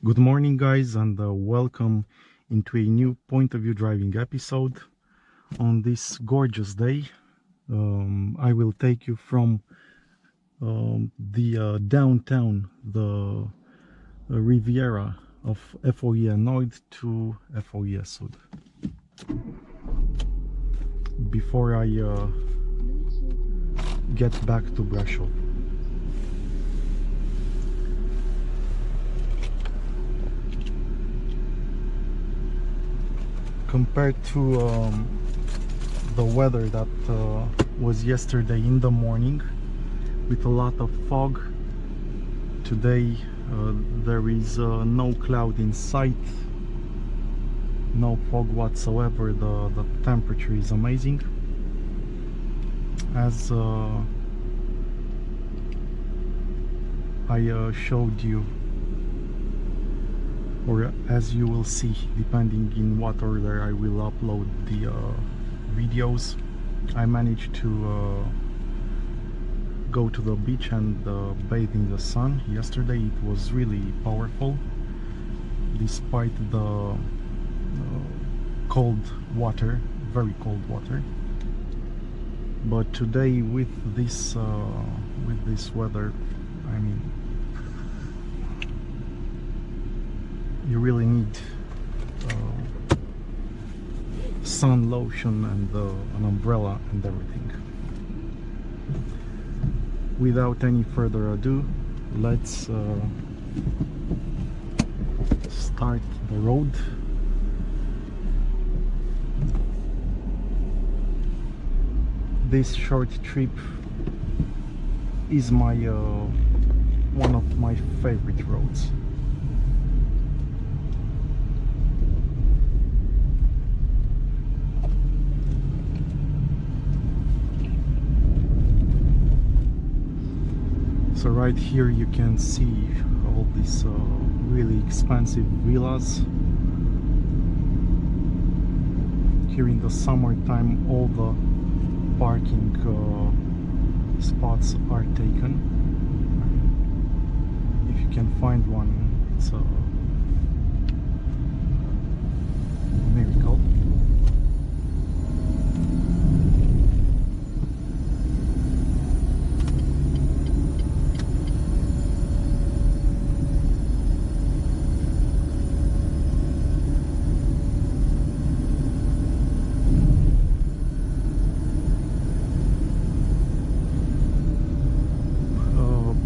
Good morning, guys, and welcome into a new point of view driving episode. On this gorgeous day, I will take you from the downtown, the Riviera of Eforie Nord to Eforie Sud. Before I get back to Brasov. Compared to the weather that was yesterday in the morning with a lot of fog, today there is no cloud in sight, no fog whatsoever. The temperature is amazing. As I showed you, or as you will see, depending in what order I will upload the videos, I managed to go to the beach and bathe in the sun. Yesterday it was really powerful, despite the cold water, very cold water. But today with this weather, I mean, you really need sun lotion and an umbrella and everything. Without any further ado, let's start the road. This short trip is my one of my favorite roads. So right here you can see all these really expensive villas. Here in the summertime all the parking spots are taken. If you can find one, it's a miracle.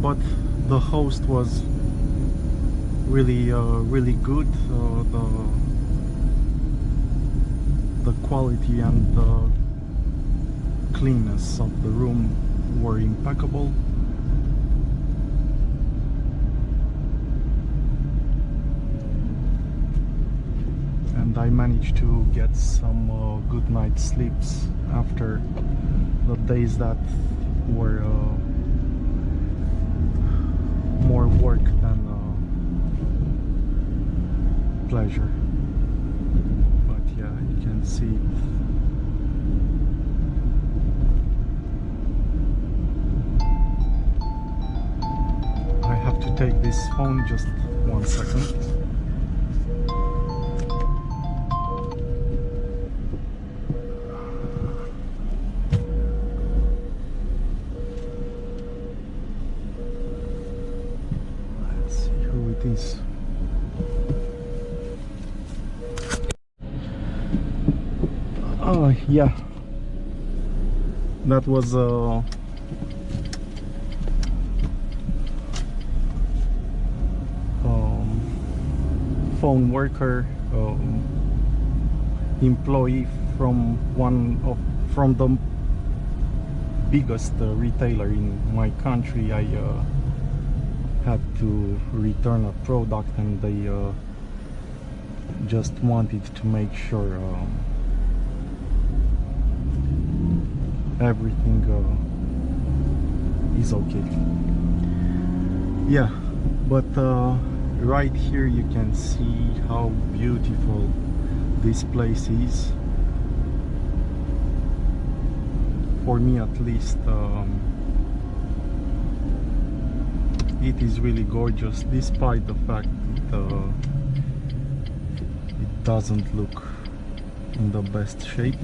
But the host was really good. The quality and the cleanness of the room were impeccable. And I managed to get some good night sleeps after the days that were more work than pleasure. But yeah, you can see it. I have to take this phone, just 1 second. Is oh yeah, that was a phone worker, employee from from the biggest retailer in my country. I had to return a product and they just wanted to make sure everything is okay. Yeah, but right here you can see how beautiful this place is. For me at least, it is really gorgeous, despite the fact that it doesn't look in the best shape.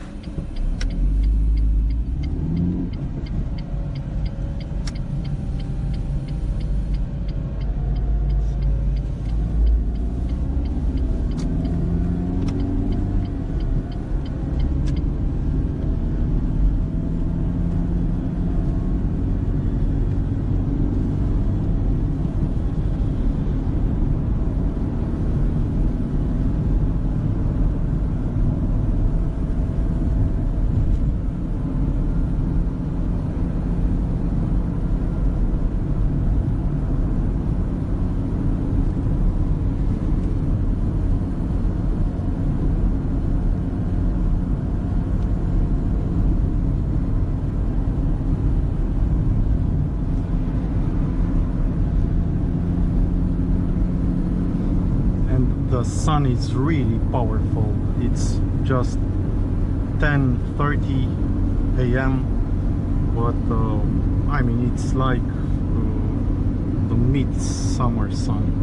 The sun is really powerful. It's just 10:30 a.m. but I mean, it's like the midsummer sun.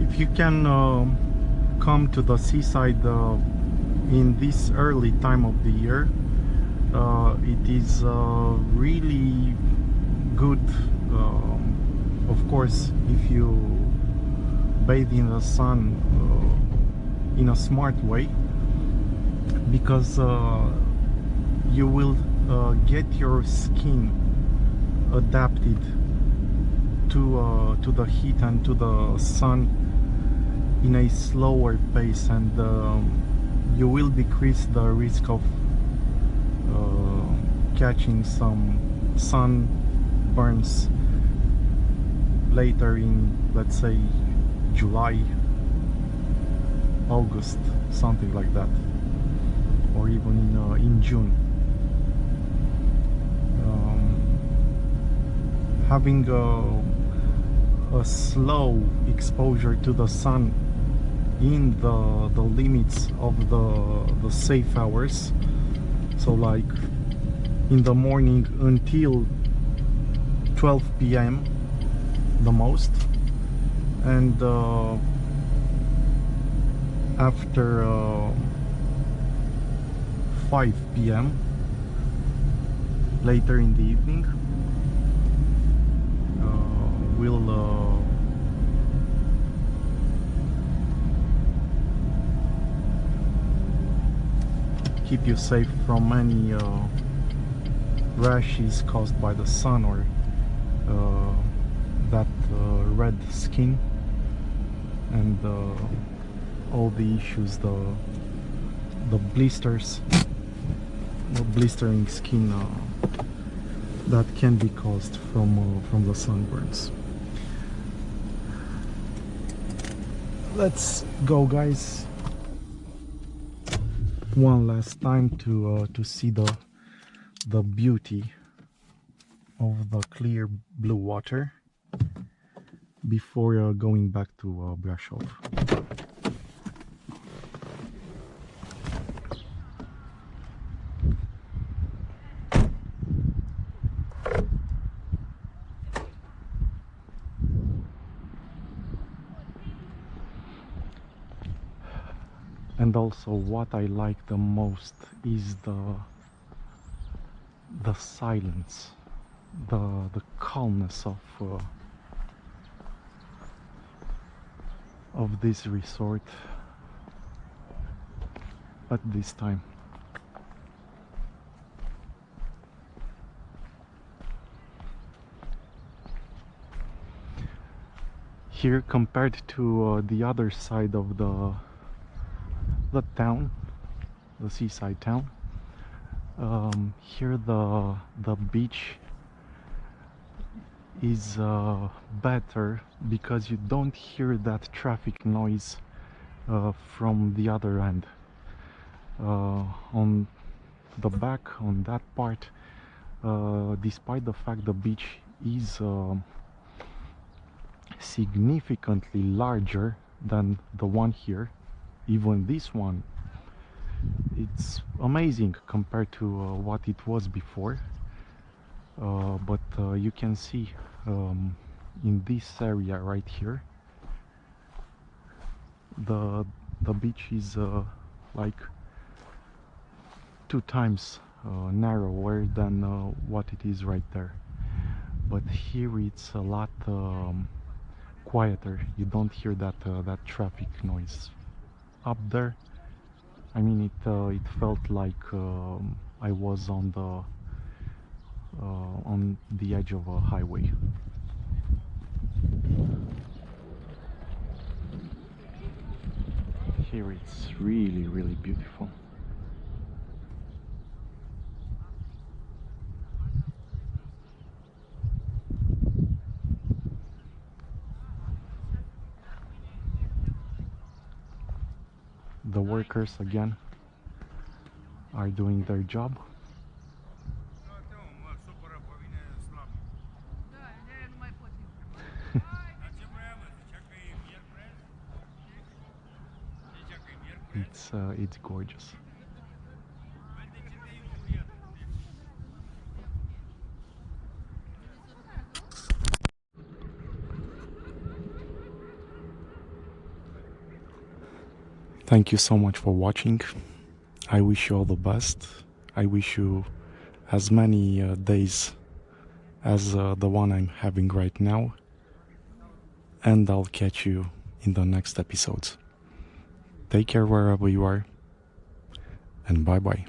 If you can come to the seaside in this early time of the year, it is really good. Of course, if you bathe in the sun, in a smart way, because you will get your skin adapted to the heat and to the sun in a slower pace, and you will decrease the risk of catching some sunburns later in, let's say, July, August, something like that, or even in June. Having a slow exposure to the sun in the limits of the safe hours, so like in the morning until 12 p.m. the most, and after 5 p.m. later in the evening, will keep you safe from any rashes caused by the sun, or that red skin, and all the issues, the blisters, the blistering skin that can be caused from the sunburns. Let's go, guys, one last time to see the beauty of the clear blue water before going back to brush off. And also, what I like the most is the silence, the calmness of this resort at this time. Here, compared to the other side of the town, the seaside town, here the beach is better, because you don't hear that traffic noise from the other end. On the back, on that part, despite the fact the beach is significantly larger than the one here, even this one, it's amazing compared to what it was before, but you can see in this area right here, the beach is like 2 times narrower than what it is right there. But here it's a lot quieter. You don't hear that traffic noise. Up there, I mean, it felt like I was on the edge of a highway. Here it's really, really beautiful. The workers again are doing their job. It's gorgeous. Thank you so much for watching. I wish you all the best. I wish you as many days as the one I'm having right now. And I'll catch you in the next episodes. Take care wherever you are, and bye bye.